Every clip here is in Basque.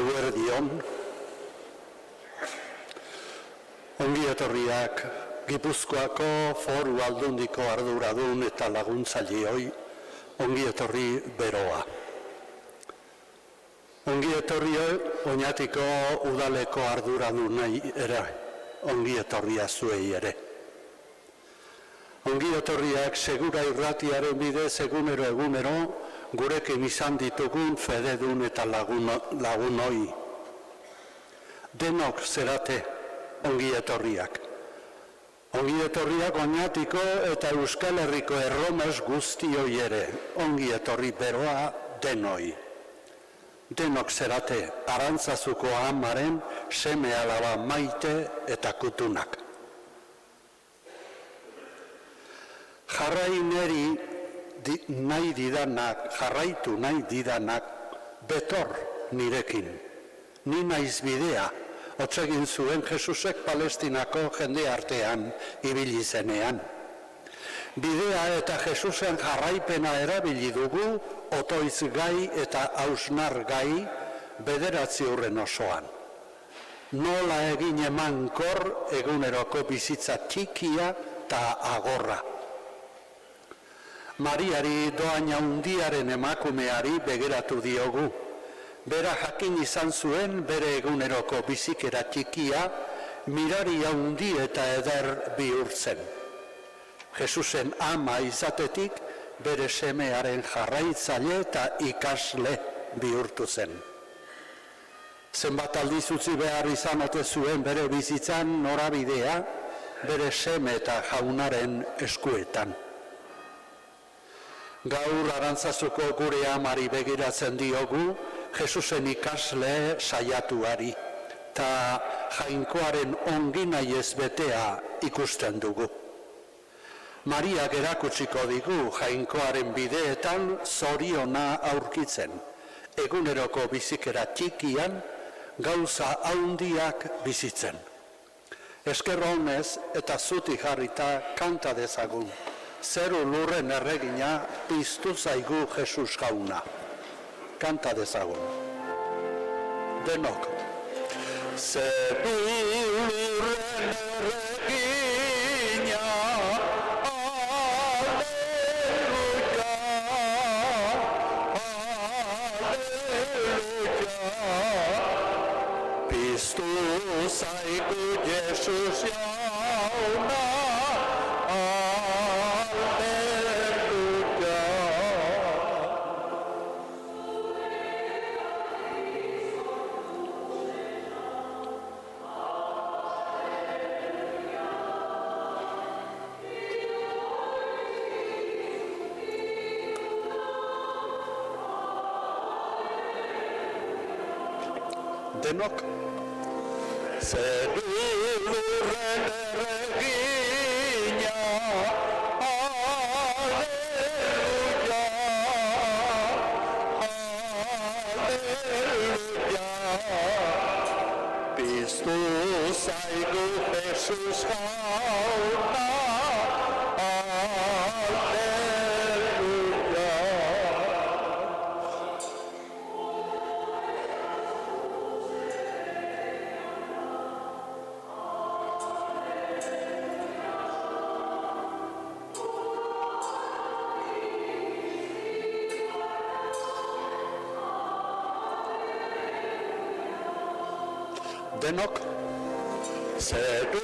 Eguerdion, ongi etorriak Gipuzkoako Foru Aldundiko arduradun eta laguntzaileoi, ongi etorri beroa. Ongi etorri Oñatiko udaleko arduradunei ere, ongi etorria zuei ere. Ongi etorriak Segura Irratiaren bidez egunero gurekin izan ditugun fededun eta lagunoi. Denok zerate ongi etorriak. Ongi etorriak Oñatiko eta Euskal Herriko erromes guztioi ere, ongi etorri beroa denoi. Denok zerate Arantzazuko amaren seme alaba Maite eta Kutunak. Jarraitu nahi didanak, betor nirekin. Ni naiz bidea, hotzegin zuen Jesusek Palestinako jende artean ibili zenean. Bidea eta Jesusen jarraipena erabili dugu, otoiz gai eta hausnar gai, 9 urren osoan. Nola egin emankor eguneroko bizitza txikia eta agorra. Mariari doaina handiaren emakumeari begiratu diogu. Bera jakin izan zuen bere eguneroko bizikera txikia, mirari handi eta eder bihurtzen. Jesusen ama izatetik bere semearen jarraitzaile eta ikasle bihurtu zen. Zenbat aldiz utzi behar izan ote zuen bere bizitzan norabidea, bere seme eta jaunaren eskuetan. Gaur Arantzazuko gure amari begiratzen diogu, Jesusen ikasle saiatuari, eta jainkoaren ongi nahi ez betea ikusten dugu. Mariak erakutsiko digu jainkoaren bideetan zoriona aurkitzen, eguneroko bizikera txikian gauza handiak bizitzen. Esker honez eta zuti jarrita kanta dezagun. Zeru lurren erregina piztu zaigu Jesus jauna. Kanta dezagun. Denok. Zeru lurren erregina, aleluia, aleluia. Piztu zaigu Jesus jauna, denok. Zeru lurren erregina, aleluia, aleluia. Piztu zaigu Jesus jauna, aleluia. Denok. Zeru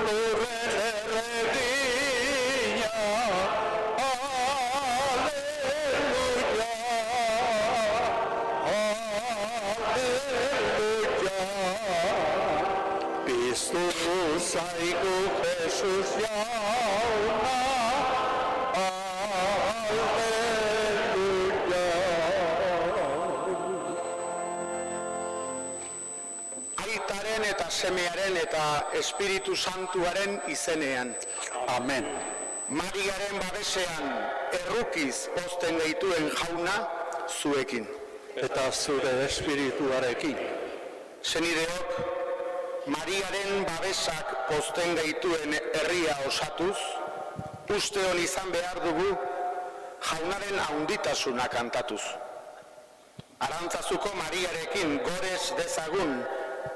lurren erregina, aleluia, aleluia. Piztu zaigu Jesus jauna, aleluia. Eta semearen eta Espiritu Santuaren izenean. Amen. Mariaren babesean errukiz pozten gaituen jauna zuekin. Eta zure espirituarekin. Senideok, Mariaren babesak pozten gaituen herria osatuz, uste hon izan behar dugu jaunaren handitasuna kantatuz. Arantzazuko Mariarekin gorez dezagun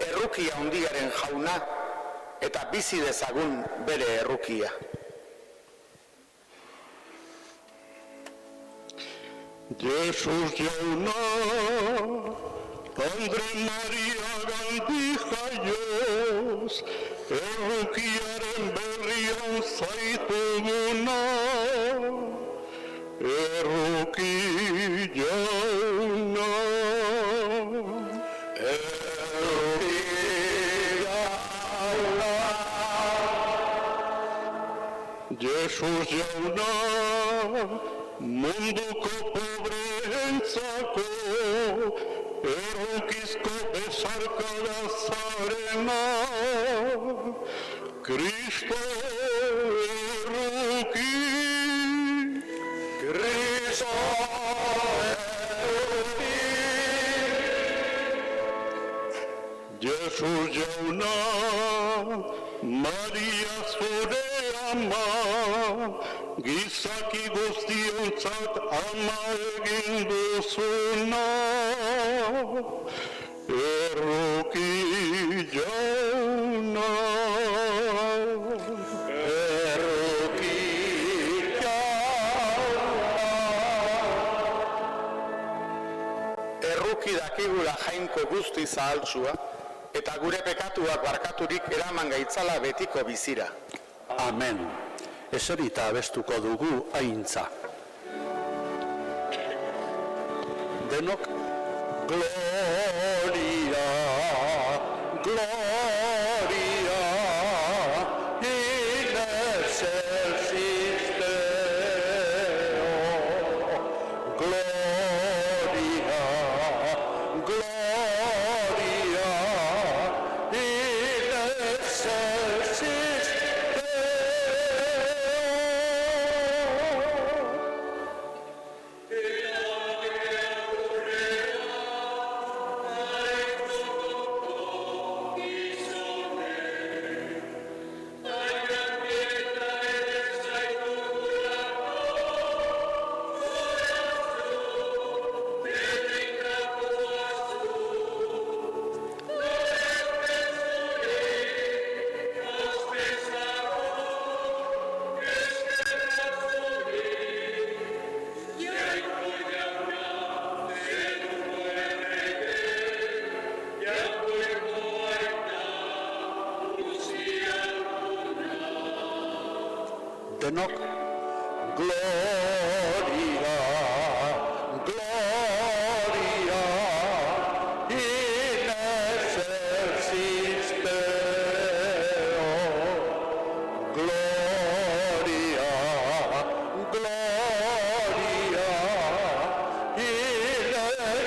errukia handiaren jauna eta bizi dezagun bere errukia. Jesus jauna, Andre Maria Gandhi jaioz, errukiaren berrian zaituguna, erruki jauna. Erruki jauna, Jesus jauna, munduko pobreentzako errukizko besarkada zarena, Kristo erruki, Kristo erruki. Jesus jauna, Maria zure ama, gizaki guztiontzat ama egin duzuna, erruki jauna, erruki jauna. Erruki dakigula jainko guzti zahaltsua, eta gure pekatuak barkaturik eraman gaitzala betiko bizira. Amen. Eserita abestuko dugu aintza. Denok, Gloria, Gloria, in excelsis Deo. Gloria, Gloria, in excelsis denok, Gloria, Gloria, in excelsis Deo. Gloria, Gloria, in excelsis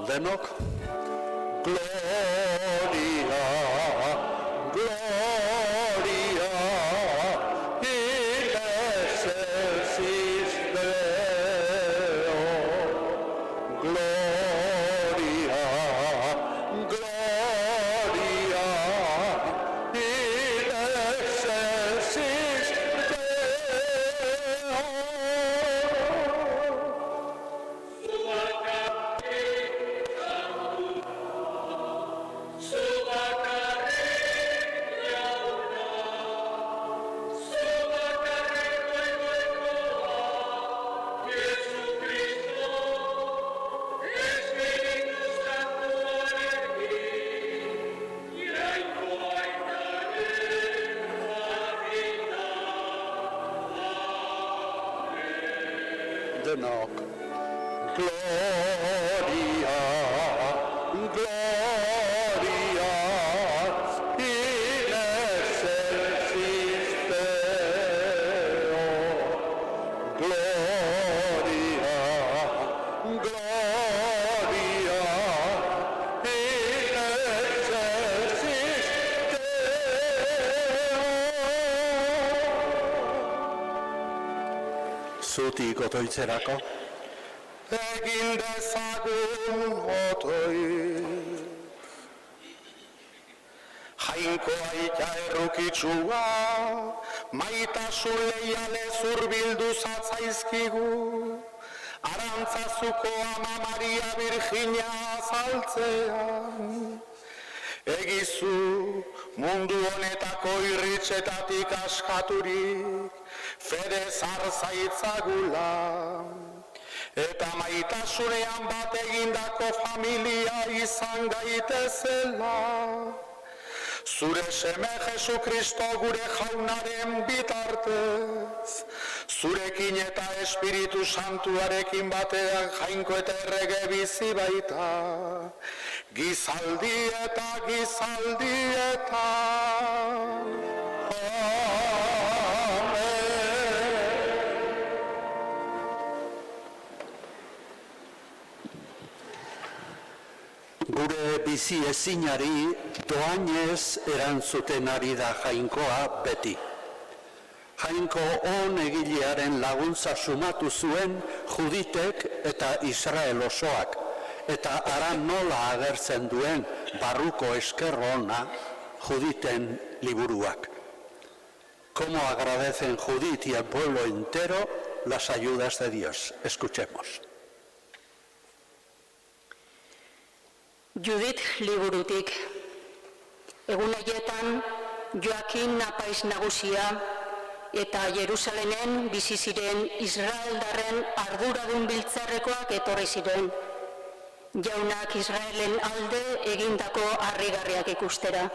denok, Gloria, Gloria, in excelsis Deo. Gloria, Gloria, in excelsis Deo. denok. Gloria, Gloria, in excelsis Deo. Gloria, Gloria, in excelsis Deo. Zuti gotoitzerako. Egin dezagun otoi. Jainkoa ita errukitsua, maitasun leiale zurbildu zatzaizkigu, arantzazuko ama Maria Virginia azaltzean. Egizu mundu honetako irritxetatik askaturik, fede zarzaitzagula. Eta maitasunean bat egindako familia izan gaitezela. Zure seme Jesu Kristo gure jaunaren bitartez, zurekin eta Espiritu Santuarekin batean jainko eta errege bizi baita, gizaldi eta gizaldietan. Gure bizi ezinari doainez erantzuten ari da jainkoa beti. Jainko on egilearen laguntza sumatu zuen Juditek eta Israel osoak, eta ara nola agertzen duen barruko esker ona Juditen liburuak. Cómo agradecen Judit y el pueblo entero las ayudas de Dios. Escuchemos. Judit liburutik. Egun haietan Joakin apaiz nagusia eta Jerusalenen bizi ziren Israeldarren arduradun biltzarrekoak etorri ziren. Jaunak Israelen alde egindako harrigarriak ikustera.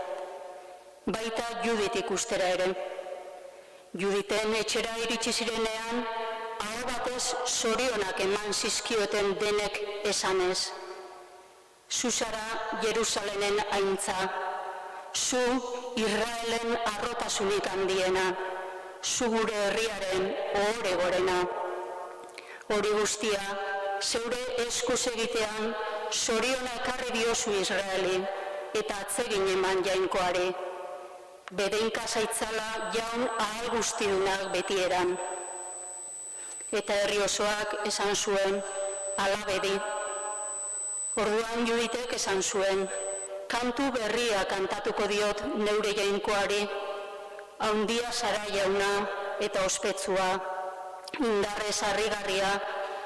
Baita Judit ikustera ere. Juditen etxera iritsi zirenean, aho batez zorionak eman zizkioten denek esanez. Zu zara Jerusalenen aintza, zu Israelen arrotasunik handiena, zu gure herriaren ohore gorena. Hori guztia, zeure eskuz egitean, zoriona ekarri diozu Israeli, eta atzegin eman jainkoari. Bedeinka zaitzala jaun ahal guztidunak betieran. Eta herri osoak esan zuen, ala bedi. Orduan Juditek esan zuen, kantu berria kantatuko diot neure jainkoari, haundia zara jauna eta ospetsua, indarrez harrigarria,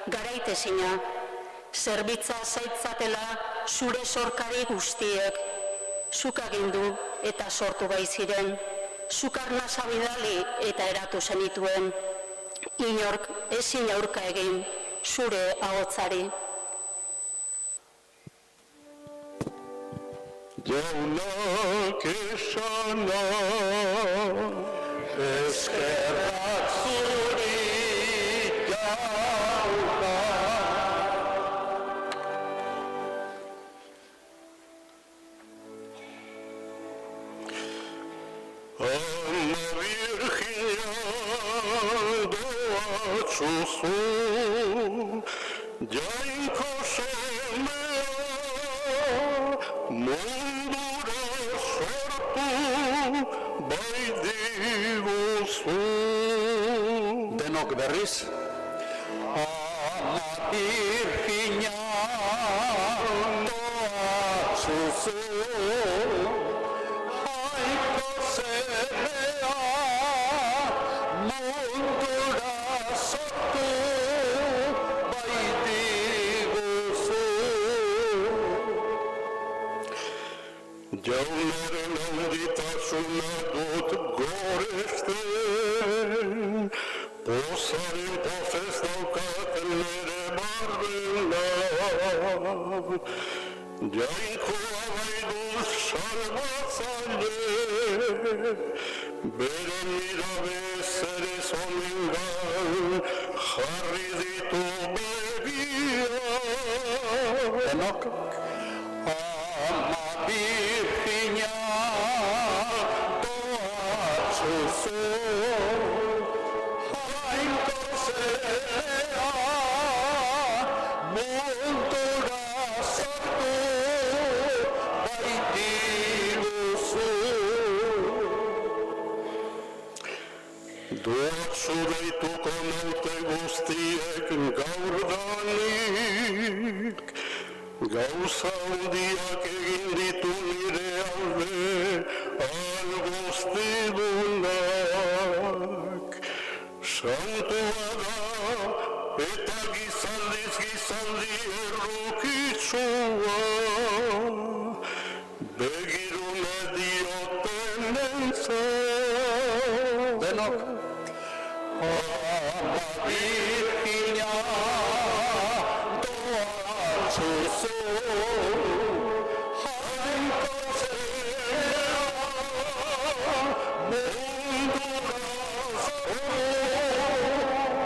garaitezina, zerbitza zaitzatela zure zorkari guztiek, zuk agindu eta sortu baiziren, zuk arnasa bidali eta eratu zenituen, inork ezin aurka egin zure ahotsari. Jaunak esana, Eskerrak zuri jauna. Ama Virginia doatzuzu, jainko semea, mundura sortu baitiguzu. Denok berriz. Ama Virginia doatzuzu, jainko semea, mundura sortu baitiguzu. Jaunaren handitasuna dut goresten, pozaren pozez daukat nere barbena. Jainkoa bai dut salbatzaile, bere mirabez ere zonengan jarri ditu begiak. Denok, ama Birjina doatzuzu, jainko zea mundura sortu baitiguzu. Doatzu deituko naute guztiek gaurdanik, gauza handiak egin ditu nire alde alguztidunak. Santua da eta gizaldiz gizaldi errukitsua, begirune dioten entzat. Denok, ama Birjina doatzuzu, jainko zea mundura sortu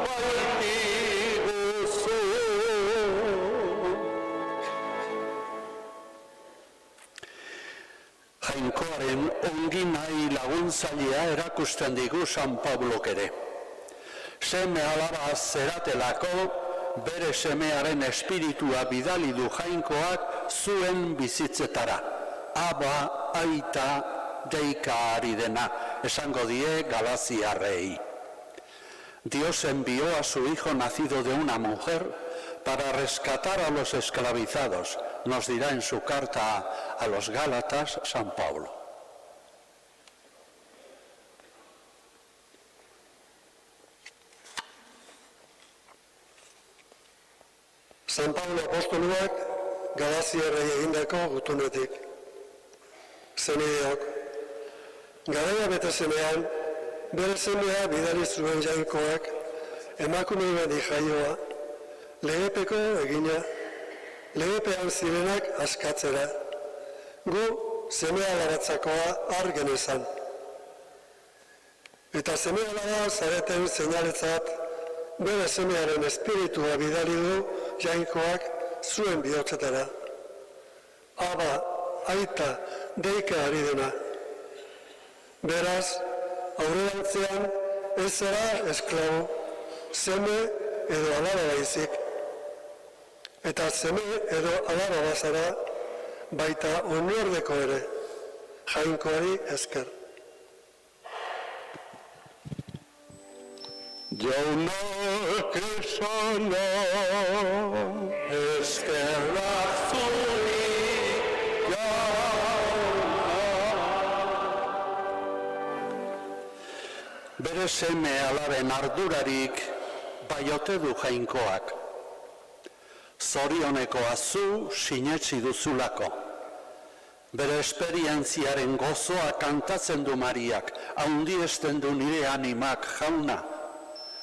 baitiguzu. Jainkoaren ongi nahi laguntzailea erakusten digu San Pablok ere. Seme alaba zeratelako, bere semearen espiritua bidali du jainkoak zuen bizitzetara. Aba, aita, deika ari dena, esango die galaziarrei. Dios envió a su hijo nacido de una mujer para rescatar a los esclavizados, nos dirá en su carta a los Gálatas San Pablo. San Pablo apostoluak Galaziarrei egindako gutunetik. Zenideok, garaia bete zenean, bere semea bidali zuen jainkoak, emakume bedi jaioa, legepeko egina, legepean zirenak askatzera. Gu semea labatzakoa har genezan. Eta semea laba zareten seinaletzat, bere semearen espiritua bidali du jainkoak zuen bihotzetara. Aba, aita, deika ari dena. Beraz, aurrerantzean ez zara esklabo, seme edo alaba baizik. Eta seme edo alaba bazara, baita oinordeko ere, jainkoari esker. Jaunak esana, Eskerrak zuri, jauna. Bere seme alaben ardurarik baiote du jainkoak. Zorionekoa zu sinetsi duzulako. Bere esperientziaren gozoa kantatzen du Mariak, handiesten du nire animak jauna.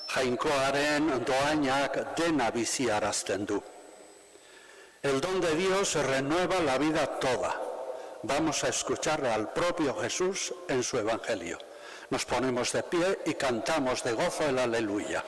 Jainkoaren doainak dena biziarazten du. El don de Dios renueva la vida toda. Vamos a escuchar al propio Jesús en su Evangelio. Nos ponemos de pie y cantamos de gozo el aleluya.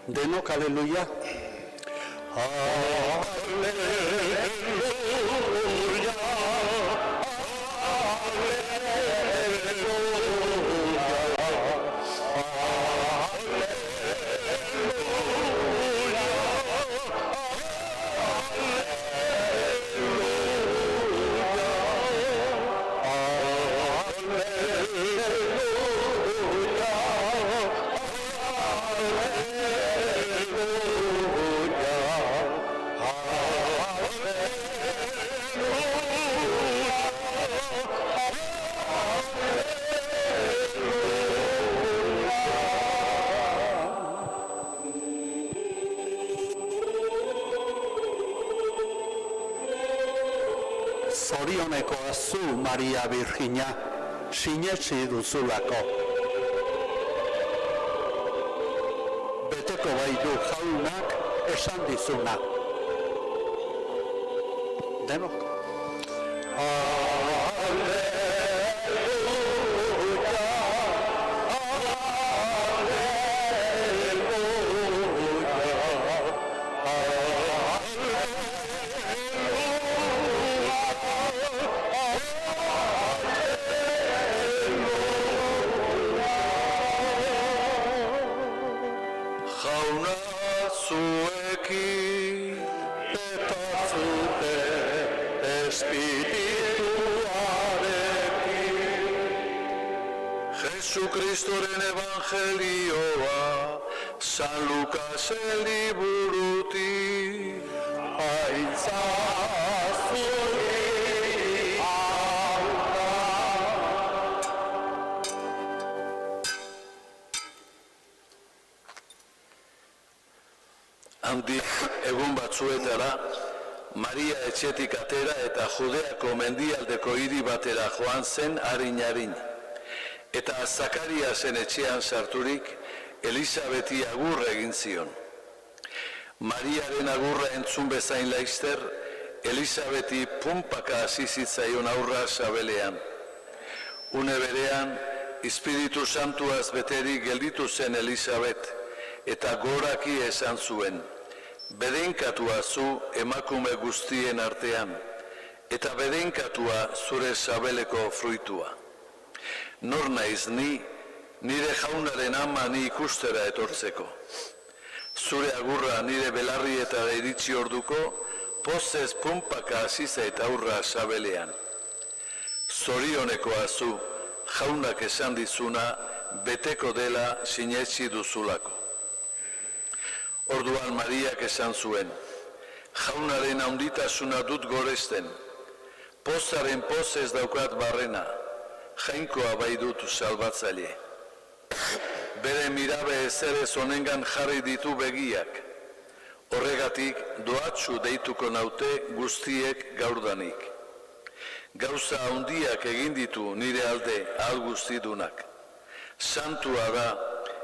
Denok aleluya. Aleluya. Aleluya. Zorioneko azu Maria Virgina, sinetsi duzulako. Beteko baitu jaunak esan dizuna. Denok. Jauna zuekin eta zute espirituarekin. Jesukristoren evangelioa San Lukasen liburutik aitzazue aurra. Handik egun batzuetara, Maria etxetik atera eta Judeako mendialdeko hiri batera joan zen harin-harin. Eta Zakariasen etxean sarturik, Elisabeti agurra egin zion. Mariaren agurra entzun bezain laizter, Elisabeti punpaka hasi zitzaion aurra sabelean. Une berean, Espiritu Santuaz beterik gelditu zen Elisabet, eta goraki esan zuen, bedenkatua zu emakume guztien artean, eta bedenkatua zure sabeleko fruitua. Nor naiz ni, nire jaunaren ama ni ikustera etortzeko. Zure agurra nire belarrietara iritsi orduko, pozez punpaka hasi zait aurra sabelean. Zorionekoa zu, jaunak esan dizuna, beteko dela sinetsi duzulako. Orduan Mariak esan zuen, jaunaren handitasuna dut goresten, pozaren pozez daukat barrena, jainkoa bai dut salbatzaile. Bere mirabe ezerez honengan jarri ditu begiak, horregatik doatsu deituko naute guztiek gaurdanik. Gauza handiak egin ditu nire alde ahal guztidunak. Santua da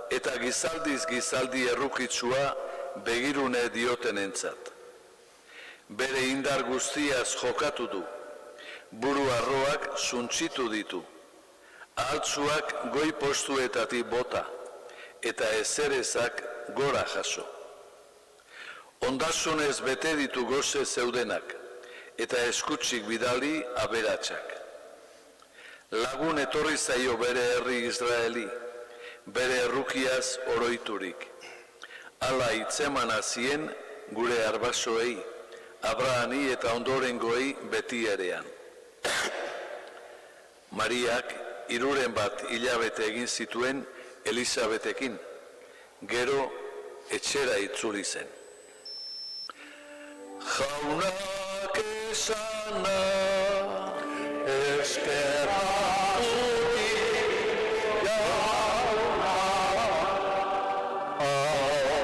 eta gizaldiz gizaldi errukitsua begirune diotenentzat. Bere indar guztiaz jokatu du, buru arroak suntsitu ditu, ahaltzuak goi postuetatik bota, eta ezerezak gora jaso. Ondasunez bete ditu goze zeudenak, eta eskutsik bidali aberatsak. Lagun etorri zaio bere herri Israeli, bere errukiaz oroiturik. Hala hitzeman hazien gure arbasoei, Abrahami eta ondorengoei beti erean. Mariak 3 hilabete egin zituen Elisabetekin, gero etxera itzuli zen. Jaunak esana eskerratutik jauna, alleluia,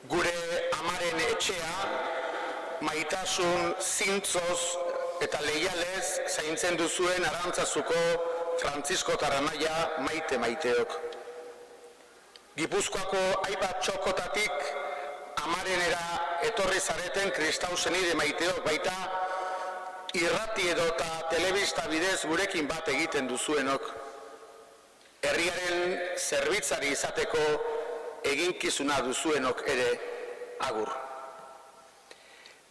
Gure amaren etxea, maitasun zintzoz eta leialez zaintzen duzuen Arantzazuko Frantziskotar anaia maiteok. Gipuzkoako hainbat txokotatik amarenera etorri zareten kristau senide maiteok, baita irrati edota telebista bidez gurekin bat egiten duzuenok. Herriaren zerbitzari izateko eginkizuna duzuenok ere agur.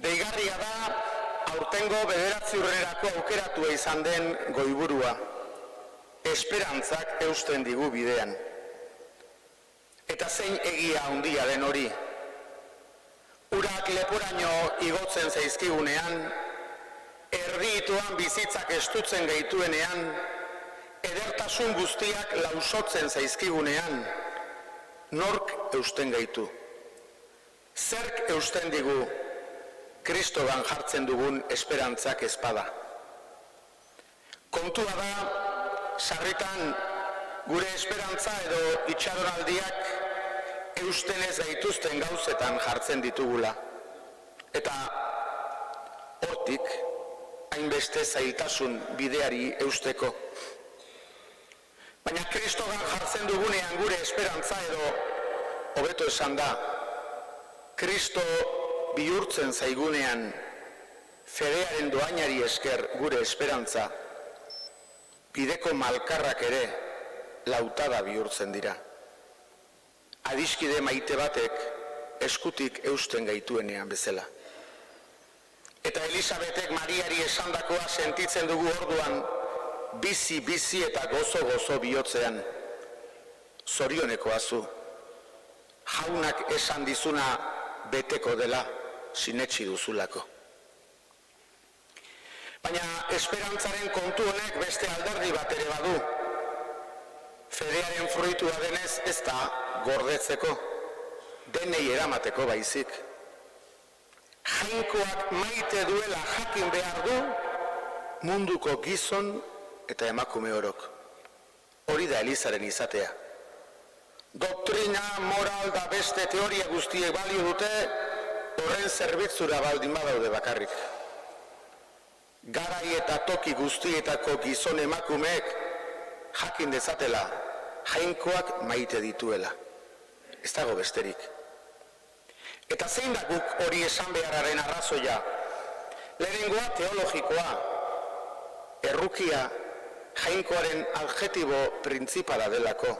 Deigarria da aurtengo 9. urrerako aukeratua izan den goiburua. Esperantzak eusten digu bidean. Eta zein egia handia den hori. Urak leporaino igotzen zaizkigunean, erdituan bizitzak estutzen gaituenean, edertasun guztiak lausotzen zaizkigunean, nork eusten gaitu? Zerk eusten digu Kristogan jartzen dugun esperantzak ezpada? Kontua da, sarritan gure esperantza edo itxaronaldiak eusten ez gaituzten gauzetan jartzen ditugula. Eta hortik, hainbeste zailtasun bideari eusteko. Baina Kristogan jartzen dugunean gure esperantza edo, hobeto esan da, Kristo bihurtzen zaigunean fedearen doainari esker gure esperantza, bideko malkarrak ere lautada bihurtzen dira. Adiskide maite batek eskutik eusten gaituenean bezala. Eta Elisabetek Mariari esandakoa sentitzen dugu orduan, bizi eta gozo bihotzean. Zorionekoa zu, jaunak esan dizuna beteko dela sinetsi duzulako. Baina esperantzaren kontu honek beste alderdi bat ere badu. Fedearen fruitua denez ez da gordetzeko, denei eramateko baizik. Jainkoak maite duela jakin behar du munduko gizon eta emakume orok. Hori da Elizaren izatea. Doktrina, moral da beste teoria guztiek balio dute, horren zerbitzura baldin badaude bakarrik. Garai eta toki guztietako gizon emakumeek jakin dezatela, jainkoak maite dituela. Ez dago besterik. Eta zein da guk hori esan beharraren arrazoia? Lehenengoa teologikoa, errukia jainkoaren adjetibo printzipala delako.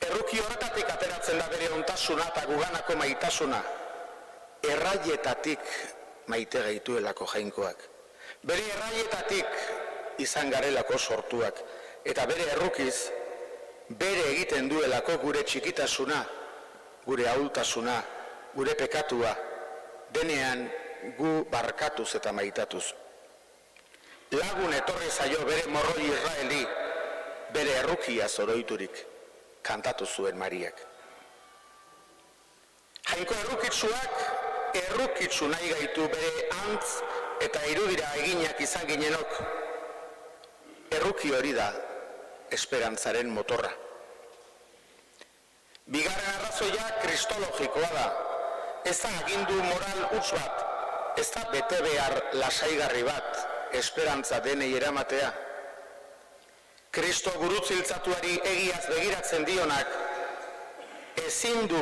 Erruki horretatik ateratzen da bere ontasuna eta guganako maitasuna. Erraietatik maite gaituelako jainkoak. Bere erraietatik izan garelako sortuak. Eta bere errukiz, bere egiten duelako gure txikitasuna, gure ahultasuna, gure pekatua, denean gu barkatuz eta maitatuz. Lagun etorri zaio bere morroi Israeli, bere errukia zoroiturik. Kantatu zuen Mariak. Jainko errukitsuak errukitsu nahi gaitu bere antz eta irudira eginak izan ginenok. Erruki hori da esperantzaren motorra. Bigarren arrazoia kristologikoa da. Ez da agindu moral huts bat, ez da bete behar lasaigarri bat esperantza denei eramatea. Kristo gurutziltzatuari egiaz begiratzen dionak, ezin du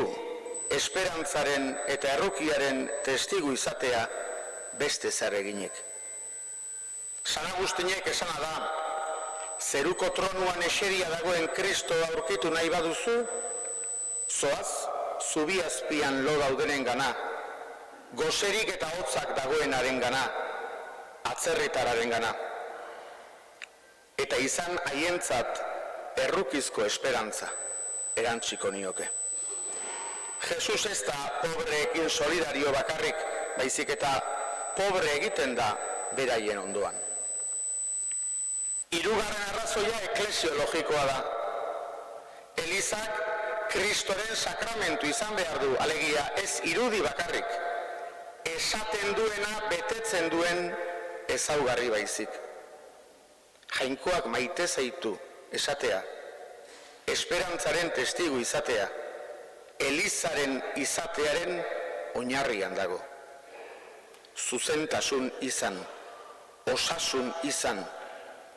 esperantzaren eta errukiaren testigu izatea beste zer eginek. San Agustinek esana da, zeruko tronuan eseria dagoen Kristo aurkitu nahi baduzu, zoaz, zubi azpian lo daudenen gana, goserik eta hotzak dagoenaren gana, atzerritararen gana. Eta izan haientzat errukizko esperantza erantziko nioke. Jesus ez da pobreekin solidario bakarrik, baizik eta pobre egiten da beraien ondoan. Hirugarren arrazoia eklesiologikoa da. Elizak Kristoren sakramentu izan behar du, alegia ez irudi bakarrik, esaten duena betetzen duen ezaugarri baizik. Jainkoak maite zaitu esatea, esperantzaren testigu izatea, Elizaren izatearen oinarrian dago. Zuzentasun izan, osasun izan,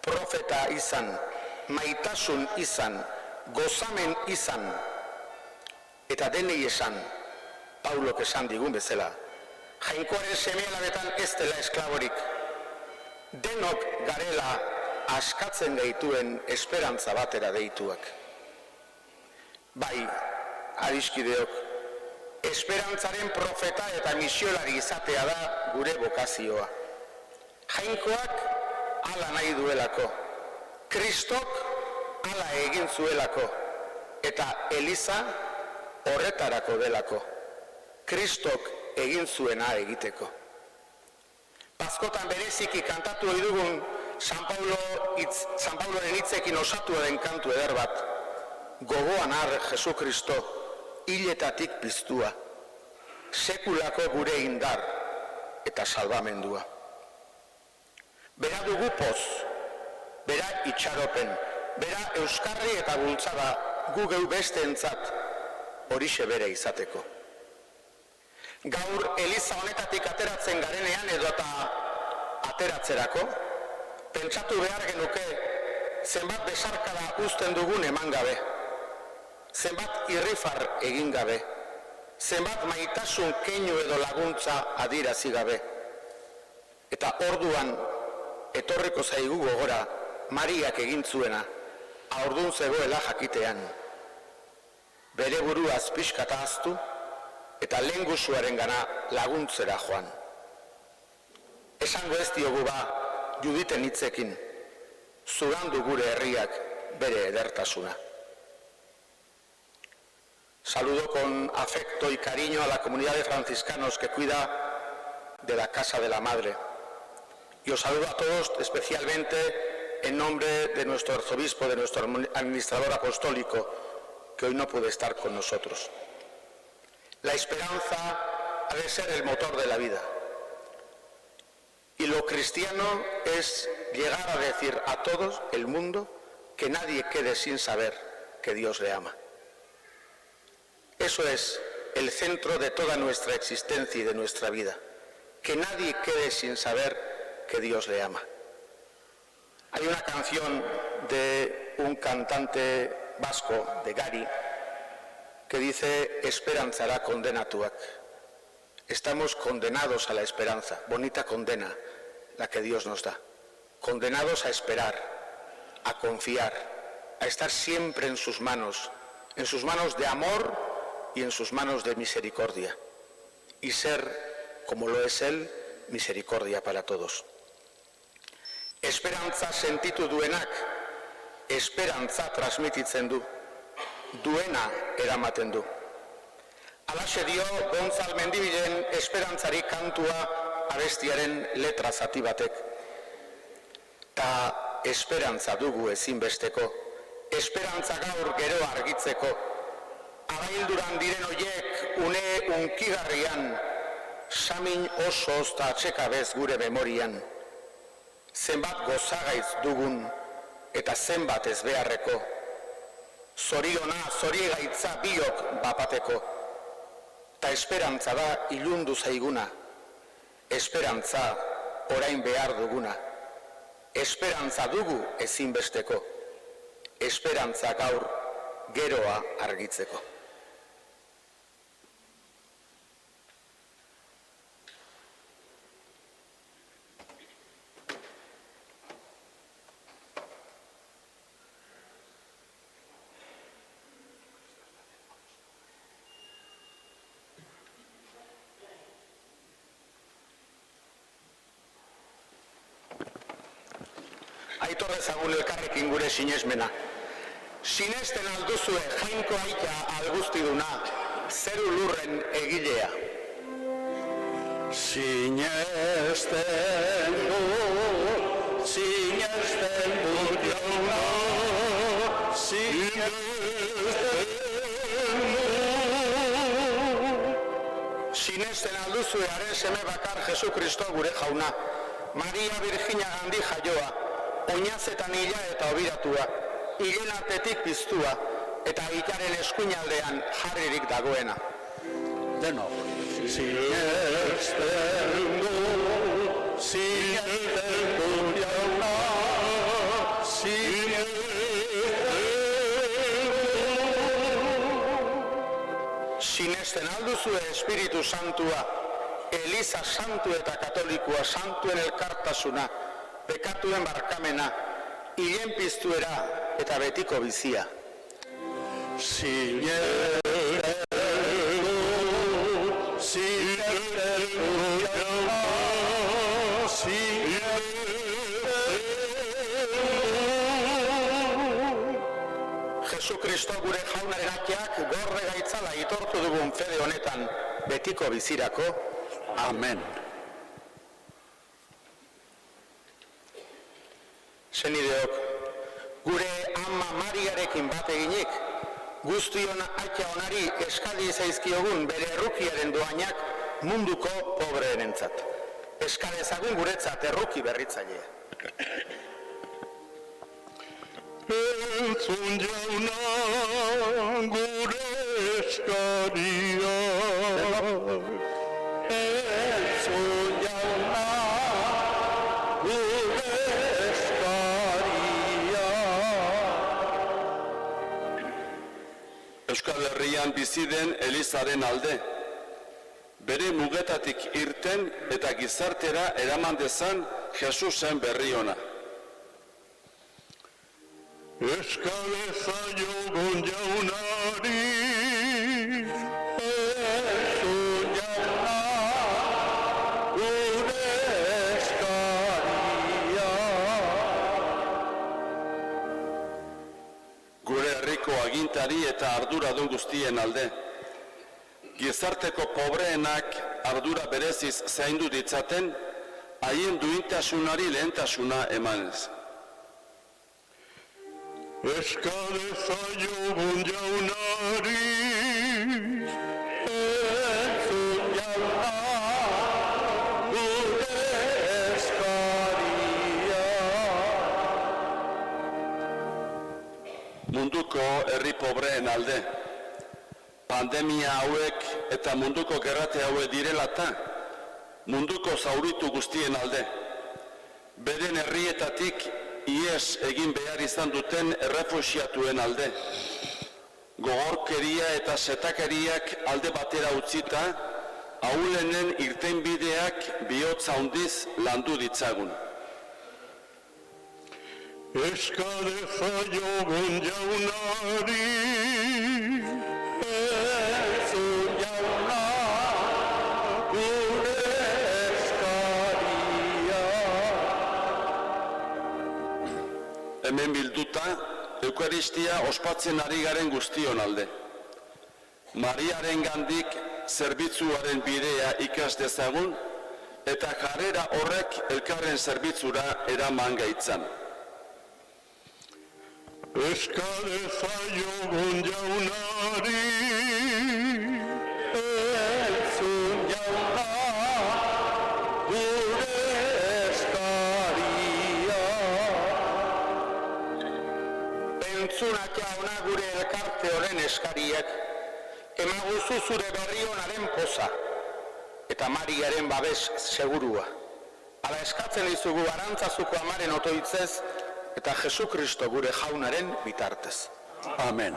profeta izan, maitasun izan, gozamen izan, eta denei esan, Paulok esan digun bezala, jainkoaren seme-alabetan ez dela esklaborik, denok garela askatzen gaituen esperantza batera deituak. Bai, adiskideok, esperantzaren profeta eta misiolari izatea da gure bokazioa. Jainkoak hala nahi duelako, Kristok hala egin zuelako, eta Eliza horretarako delako. Kristok egin zuena egiteko. Askotan bereziki kantatu ohi dugun San Pauloren hitzekin osatu den kantu eder bat, gogoan har Jesu Kristo hiletatik piztua, sekulako gure indar eta salbamendua. Bera dugu poz, bera itxaropen, bera euskarri eta bultzada gu geu besteentzat horixe bere izateko. Gaur eliza honetatik ateratzen garenean edo eta ateratzerako, pentsatu behar genuke zenbat besarkada uzten dugun eman gabe, zenbat irrifar egin gabe, zenbat maitasun keinu edo laguntza adirazi gabe. Eta orduan etorriko zaigu gogora Mariak egin zuena, haurdun zegoela jakitean. Bere buruaz pixkata ahaztu eta lehengusuaren gana laguntzera joan. Esango ez diogu Juditen hitzekin, zugandu gure herriak bere edertasuna. Saludo con afecto y cariño a la comunidad de franciscanos que cuida de la Casa de la Madre. Y os saludo a todos especialmente en nombre de nuestro arzobispo, de nuestro administrador apostólico, que hoy no puede estar con nosotros. La esperanza ha de ser el motor de la vida. Y lo cristiano es llegar a decir a todo el mundo que nadie quede sin saber que Dios le ama. Eso es el centro de toda nuestra existencia y de nuestra vida. Que nadie quede sin saber que Dios le ama. Hay una canción de un cantante vasco, de Gari, que dice: esperantzara kondenatuak. Estamos condenados a la esperanza, bonita condena la que Dios nos da. Condenados a esperar, a confiar, a estar siempre en sus manos de amor y en sus manos de misericordia. Y ser, como lo es Él, misericordia para todos. Esperantza sentitu duenak, esperantza transmititzen du, duena eramaten du. Alaxe dio Gontzal Mendibilen esperantzari kantua abestiaren letra zati batek. Ta esperantza dugu ezinbesteko, esperantza gaur gero argitzeko, abailduran diren hoiek une unkigarrian, samin oso ozta atxekabez gure memorian. Zenbat gozagaiz dugun eta zenbat ez beharreko, zoriona, zoriegaitza biok bapateko. Ta esperantza da ilundu zaiguna, esperantza orain behar duguna, esperantza dugu ezinbesteko, esperantza gaur geroa argitzeko. Aitor dezagun elkarrekin gure sinesmena. Sinesten alduzue jainko aita algustiduna, zeru lurren egilea. Sinesten du jauna, Sinesten alduzue haren seme bakar Jesu Kristo gure jauna, Maria Virginia Gandi jaioa, oinazetan hila eta obiratua, hilen artetik piztua, eta itaren eskuinaldean jarririk dagoena. Denok. Sinesten du jauna, Sinesten alduzue Espiritu Santua, Eliza Santu eta Katolikua, santuen elkartasuna, bekatuen barkamena, hilen piztuera eta betiko bizia. Jesu Kristo gure jaunaren atiak gorde gaitzala itortu dugun fede honetan betiko bizirako. Amen. Senideok, gure ama Mariarekin bat eginik, guztion aita onari eskadi zaizkiogun bere errukiaren doainak munduko pobreenentzat. Eskadezagun guretzat erruki berritzailea. Entzun jauna gure eskaria. Entzun jauna gure eskaria. Euskal Herrian bizi den Elizaren alde. Bere mugetatik irten eta gizartera eraman dezan Jesusen berri ona. Eskadeza jogon jaunari, entzun jauna, gure eskaria. Gure herriko agintari eta arduradun guztien alde. Gizarteko pobreenak ardura bereziz zaindu ditzaten, haien duintasunari lehentasuna emanez. Eskadeza jogun jaunari, entzun jauna, gure eskaria. Munduko herri pobreen alde, pandemia hauek eta munduko gerrate hauek direlata, munduko zauritu guztien alde, beren herrietatik ies egin behar izan duten errefuxiatuen alde. Gogorkeria eta setakeriak alde batera utzita, ahulenen irtenbideak bihotz handiz landu ditzagun. Eskadeza jogon jaunari, entzun jauna, gure eskaria. Hemen bilduta, Eukaristia ospatzen ari garen guztion alde. Mariaren gandik zerbitzuaren bidea ikas dezagun, eta jarrera horrek elkarren zerbitzura eraman gaitzan. Eskadeza jogon jaunari, entzun jauna, gure eskaria. Entzunak jauna gure elkarte horren eskariak, emaguzu zure berri onaren poza, eta Mariaren babes segurua. Hala eskatzen dizugu Arantzazuko amaren otoitzez, eta Jesu Kristo gure jaunaren bitartez. Amen.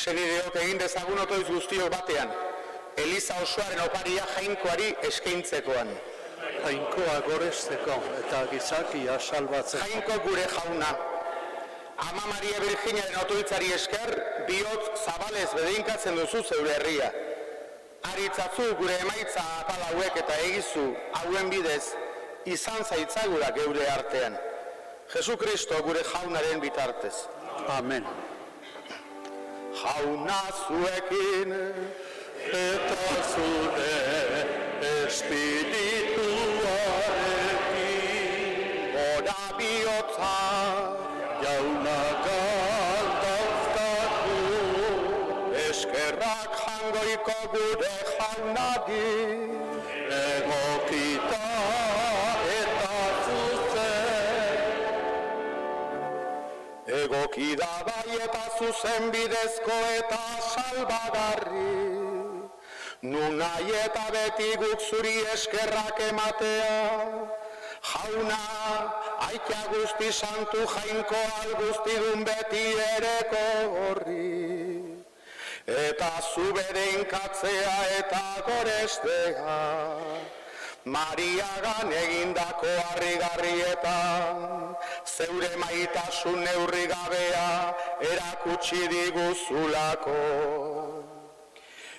Senideok egin dezagun otoiz guztiok batean, Eliza osoaren oparia jainkoari eskaintzekoan. Jainkoa goresteko eta gizakia salbatzeko. Jainko gure jauna, Ama Maria Virginiaren otoitzari esker, bihotz zabalez bedeinkatzen duzu zeure herria. Aritzazu gure emaitza apal hauek eta egizu hauen bidez izan zaitzagura geure artean. Jesu Kristo gure jaunaren bitartez. Amen. Jauna zuekin Eta zure espirituarekin gora bihotza jaunak aldauztatu eskerrak jangoiko gure jaunari egokita eta zuzen egokida bai eta zuzen bidezko eta salbagarri nun nahi eta beti guk zuri eskerrak ematea jauna aitea guzti santu jainko alguztidun beti ereko horri eta zu bedeinkatzea eta gorestea Mariagan egindako harrigarrietan zeure maitasun neurri gabea erakutsi diguzulako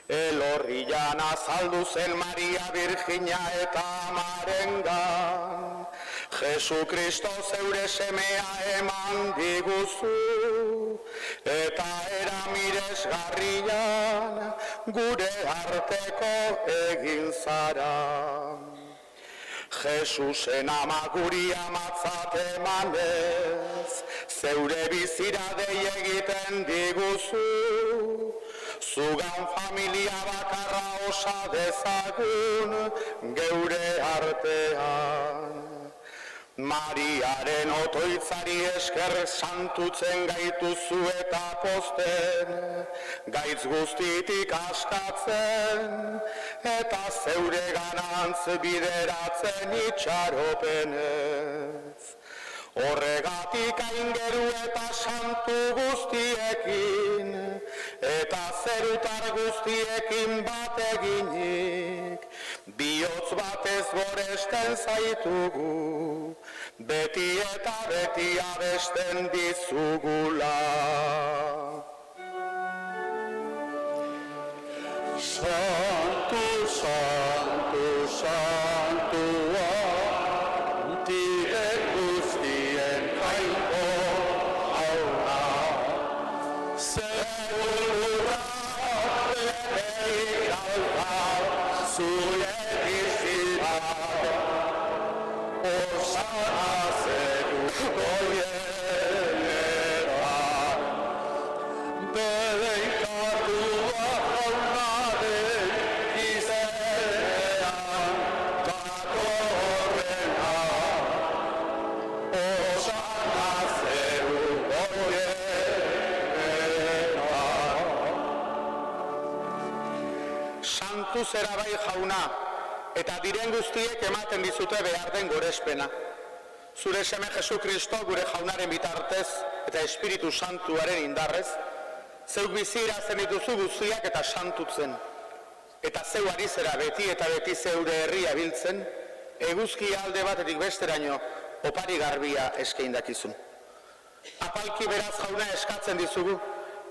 Elorrian azaldu zen Maria Virginia eta amarengan Jesu Kristo zeure semea eman diguzu eta era miresgarrian gure arteko egin zara Jesusen ama guri amatzat emanez zeure bizira dei egiten diguzu Zugan familia bakarra osa dezagun geure artean. Mariaren otoitzari esker santutzen gaituzu eta posten, gaitz guztitik askatzen, eta zeure ganantz bideratzen itxaropenez. Horregatik aingeru eta santu guztiekin, eta zerutar guztiekin bat eginik, bihotz batez goresten zaitugu, beti eta beti abesten dizugula. Santu, santu, santua, dire guztien jainko hauna. Zerura bereik alta, zure bizitza, osana zeruko jenera. Bereikatua jaunaren izenean, datorrena, osana zeruko jenera. Santu zera bai jauna, eta diren guztiek ematen dizute behar den gorespena. Zure seme Jesu Kristo gure jaunaren bitartez eta Espiritu Santuaren indarrez, zeuk bizira zen dituzu guztiak eta santutzen. Eta zeu ari zera beti eta beti zeure herria biltzen, eguzkia alde batetik besteraino opari garbia eskain dakizun. Apalki beraz jauna eskatzen dizugu,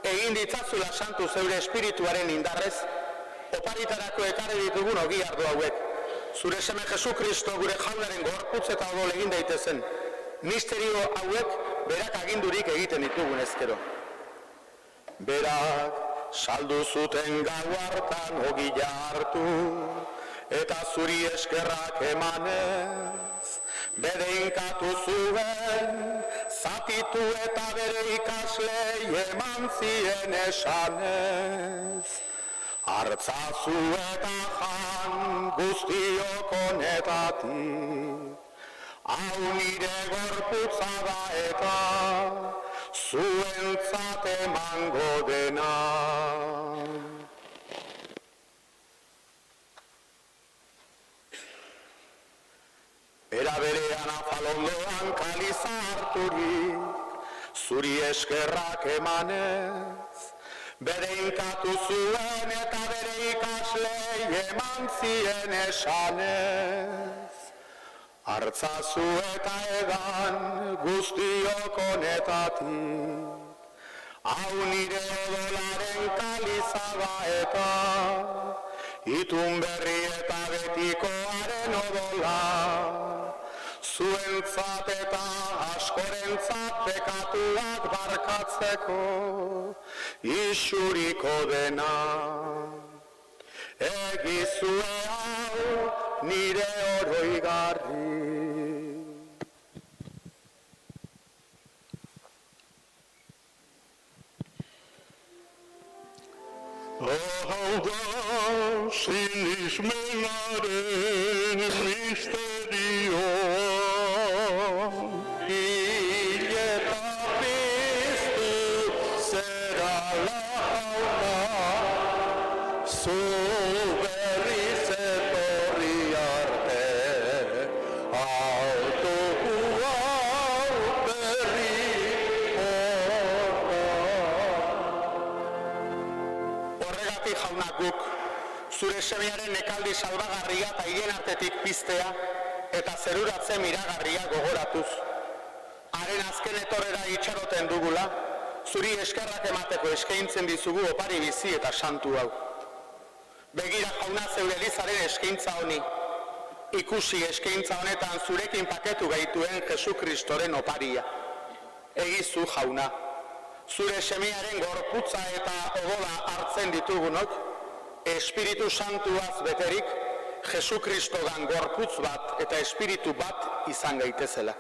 egin ditzazula santu zeure espirituaren indarrez, oparitarako ekarri ditugun ogi ardo hauek. Zure seme Jesu Kristo gure jaunaren gorputz eta odol egin daitezen. Misterio hauek berak agindurik egiten ditugun ezkero. Berak saldu zuten gau hartan ogila hartu, eta zuri eskerrak emanez, bedeinkatu zuen, zatitu eta bere ikaslei eman zien esanez. Hartzazu eta jan guztiok honetatik, hau nire gorputza da eta zuentzat emango dena. Era berean afalondoan kaliza harturik, zuri eskerrak emanez, Bere inkatu zuen eta bere ikaslei eman zien esanez. Artzazu eta edan guztiok honetatik, hau nire odolaren kalizaba eta itun berri eta betikoaren odola. Zuentzat eta askorentzat pekatuak barkatzeko isuriko dena. Egizue hau nire oroigarri. Hau da sinismenaren misterioa, Hil eta piztu zerala jauna, zu berriz etorri arte, autogu hau berri Horregatik jauna guk, zure semearen nekaldi salbagarria eta hien artetik piztea eta zeruratze miragarria gogoratuz. Haren azken etorrera itxaroten dugula, zuri eskerrak emateko eskaintzen dizugu opari bizi eta santu hau. Begira jauna zeure Elizaren eskaintza honi, ikusi eskaintza honetan zurekin paketu gaituen Jesukristoren oparia. Egizu jauna, zure semearen gorputza eta odola hartzen ditugunok, Espiritu Santuaz beterik, Jesukristogan gorputz bat eta espiritu bat izan gaitezela.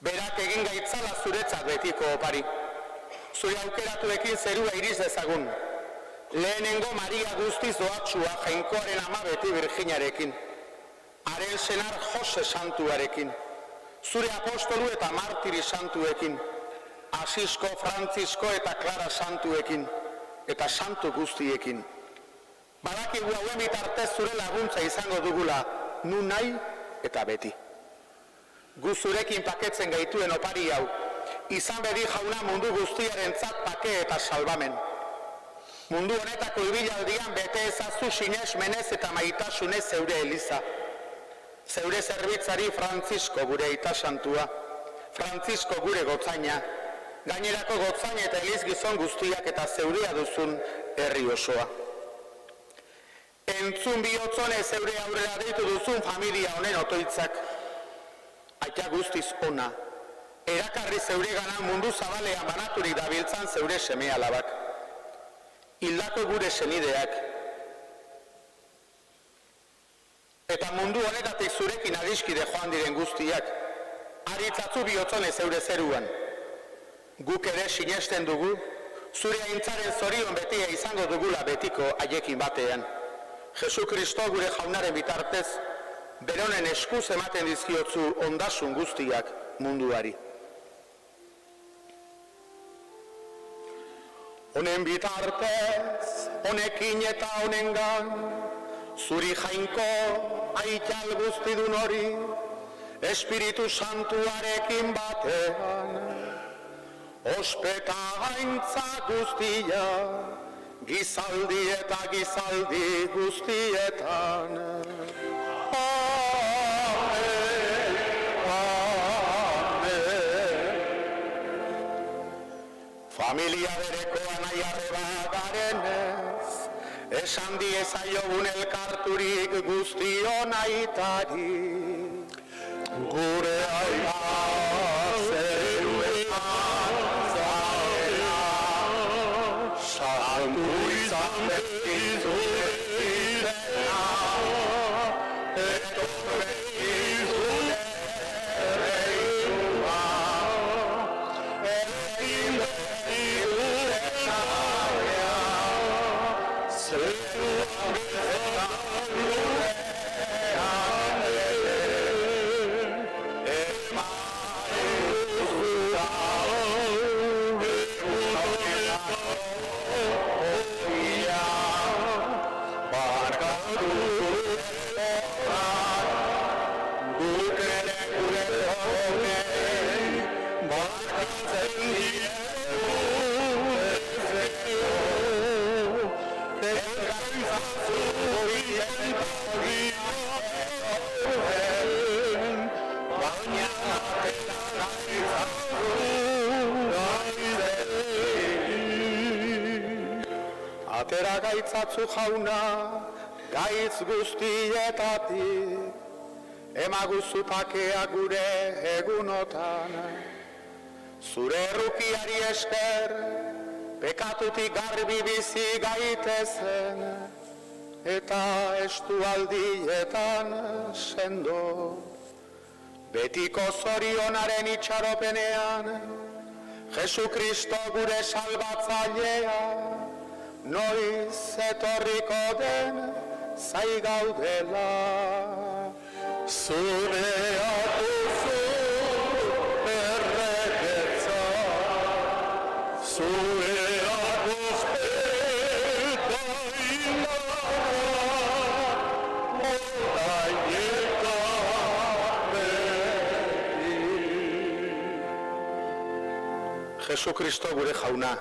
Berak egin gaitzala zuretzat betiko opari. Zure aukeratuekin zerua iriz dezagun. Lehenengo Maria guztiz doatsua Jainkoaren ama beti Virginarekin. Haren senar Jose santuarekin. Zure apostolu eta martiri santuekin. Asisko, Frantzisko eta Klara santuekin. Eta santu guztiekin. Badakigu hauen bitartez zure laguntza izango dugula, nu nahi eta beti. Gu zurekin paketzen gaituen opari hau, izan bedi jauna mundu guztiarentzat pake eta salbamen. Mundu honetako ibilaldian bete ezazu sinesmenez eta maitasunez zeure Eliza. Zeure zerbitzari Frantzisko gure aita santua, Frantzisko gure gotzaina, gainerako gotzaina eta eliz gizon guztiak eta zeurea duzun herri osoa. Entzun bihotzone zeure aurrera deitu duzun familia honen otoitzak. Aita guztiz ona, erakarri zeure gana mundu zabalean banaturik dabiltzan zeure seme alabak. Hildako gure senideak. Eta mundu honetatik zurekin adiskide joan diren guztiak. Aritzatzu bihotzone zeure zeruan. Guk ere sinesten dugu, zure aintzaren zorion betia izango dugula betiko haiekin batean. Jesukristo gure jaunaren bitartez, beronen eskuz ematen dizkiotzu ondasun guztiak munduari. Honen bitartez, honekin eta honengan, zuri Jainko aital guztidun hori, Espiritu Santuarekin batean, ospeta gaintza guztia, gizaldi eta gizaldi guztietan. Amen, amen. Familia berekoa nahi arreba garenez, esan diezaiogun elkarturik guztion aitari. Gure aita zeruetan zaela, santu izan beti zure izena, etorri zure erreizua, egin beti zure naia, zeruan bezala gurean ere. Bye. atera gaitzatzu jauna, gaitz guztietatik, emaguzu pakea gure egunotan. Zure errukiari esker, pekatutik garbi bizi gaitezen, eta estualdietan sendo. Betiko zorionaren itxaropenean, Jesu Kristo gure salbatzailea, noiz etorriko den zai gaudela. Zureak duzu erregetza, zureak ospeta indarra, orain eta beti. Jesu Kristo gure jauna,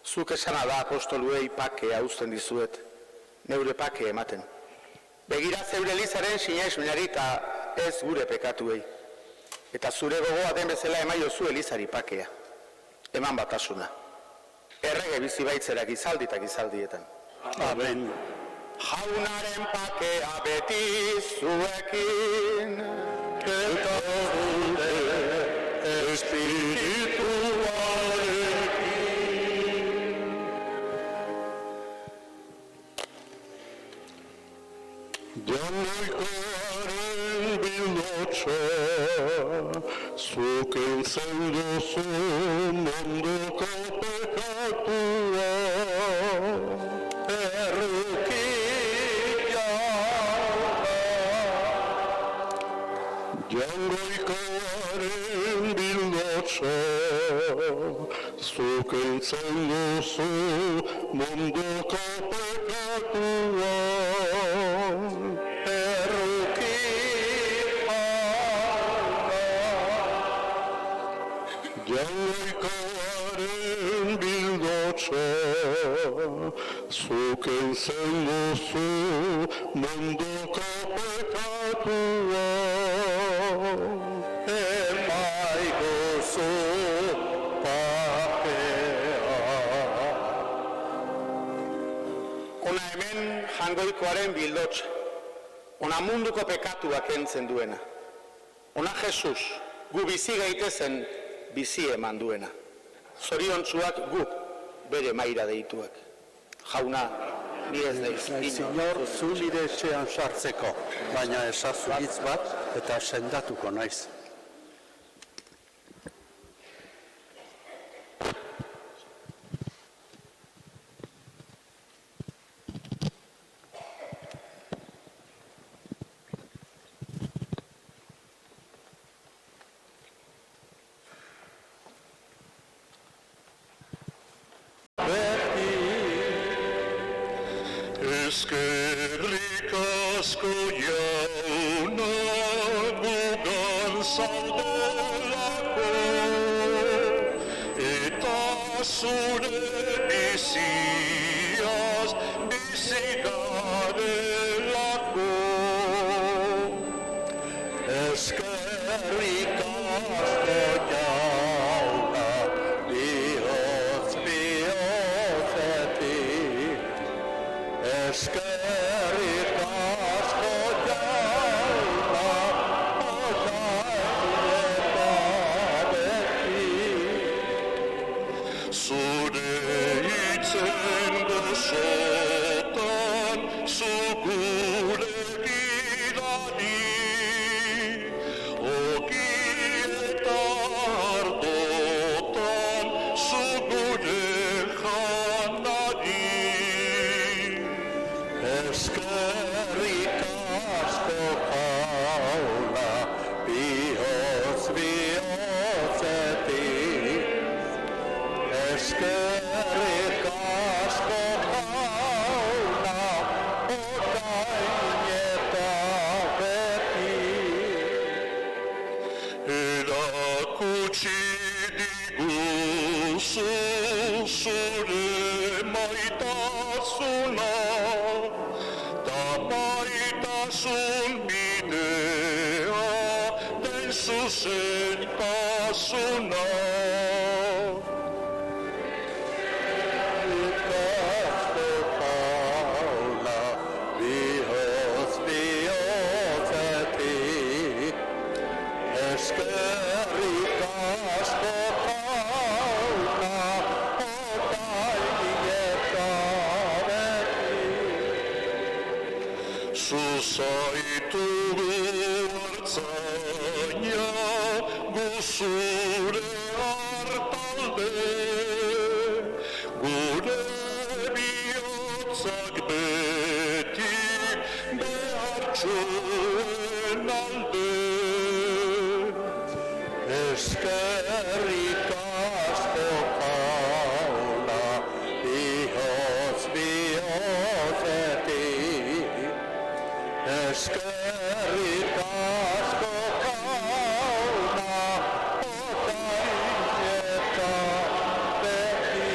zuk esana da apostoluei pakea uzten dizuet, neure pake ematen. Begira zeure Elizaren sinesunari eta ez gure pekatuei. Eta zure gogoa den bezala emaiozu Elizari pakea. Eman batasuna. Errege bizi baitzera gizaldi eta gizaldietan. Amen. Jaunaren pakea beti zuekin. Eta zure espirituarekin. Jaungoikoaren bildotxa, zuk entzen duzu munduko pekatua. Errukik jauna, jaungoikoaren bildotxa, zuk entzen duzu munduko pekatua. Jaungoikoaren bildotxa, zuk entzen duzu munduko pekatua. Emaiguzu pakea. Ona hemen jangoikoaren bildotxa. Ona munduko pekatua kentzen duena. Ona Jesus, gu bizi gaitezen bizi eman duena. Zoriontsuak gu bere maira deituak. Jauna, ni ez naiz. Señor, zu nire etxean sartzeko, baina esazu hitz bat eta sendatuko naiz. Eskerrik asko jauna gugan zaudelako, eta zure biziaz bizi garelako. Eskerrik asko jauna bihotz bihotzetik. Eskerrik asko jauna, orain eta beti. Zure hitzen gozotan, zu gure gidari, ogi eta ardotan, zu gure janari. Eskerrik asko jauna, bihotz bihotzetik. Eskerrik asko jauna, orain eta beti. Erakutsi diguzu zure maitasuna, maitasun bidea den zuzentasuna. zaitugu hartzaina, guzure hartalde, gure bihotzak beti behartxuen alde. Eskerrik asko jauna, bihotz bihotzetik. Eskerrik asko jauna, orain eta beti.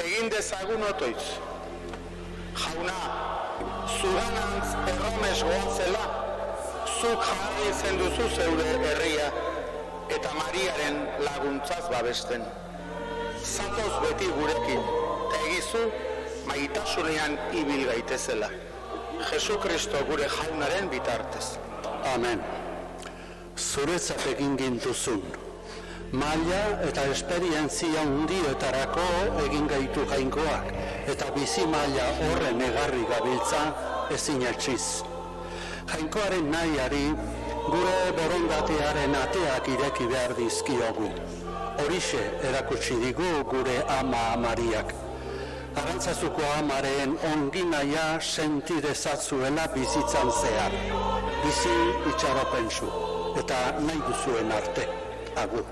Egin dezagun otoitz. jauna, zuganantz erromes goazela, zuk jarri izen duzu zeure herria, eta Mariaren laguntzaz babesten. Zatoz beti gurekin, eta egizu maitasunean ibil gaitezela. Jesu Kristo gure jaunaren bitartez. Amen. Zuretzat egin gintuzun. Maila eta esperientzia hundietarako egin gaitu jainkoak, eta bizi maila horren egarri gabiltza ezin etxiz. Jainkoaren nahiari gure borondatearen ateak ireki behar dizkiogu. Horixe erakutsi digu gure ama Mariak. Arantzazuko amaren ongi nahia senti dezatzuela bizitzan zehar. Bizi itxaropensu eta nahi duzuen arte. Agur.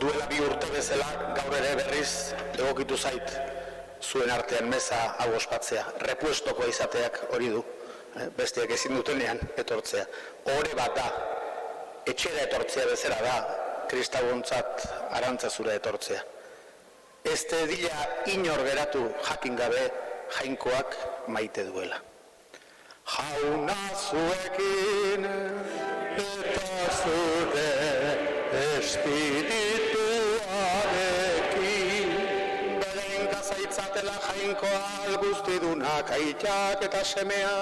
Duela 2 urte bezala gaur ere berriz egokitu zait zuen artean meza hau ospatzea. Repuestokoa izateak hori du, besteak ezin dutenean etortzea. Ohore bat da, etxera etortzea bezala da, kristauontzat Arantzazura etortzea. Ez dela inor geratu jakin gabe jainkoak maite duela. Jauna zuekin eta zure espirituarekin, beren gazaitzatela jainkoa guztidunak aitak eta semea,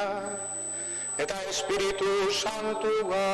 eta espiritu santua.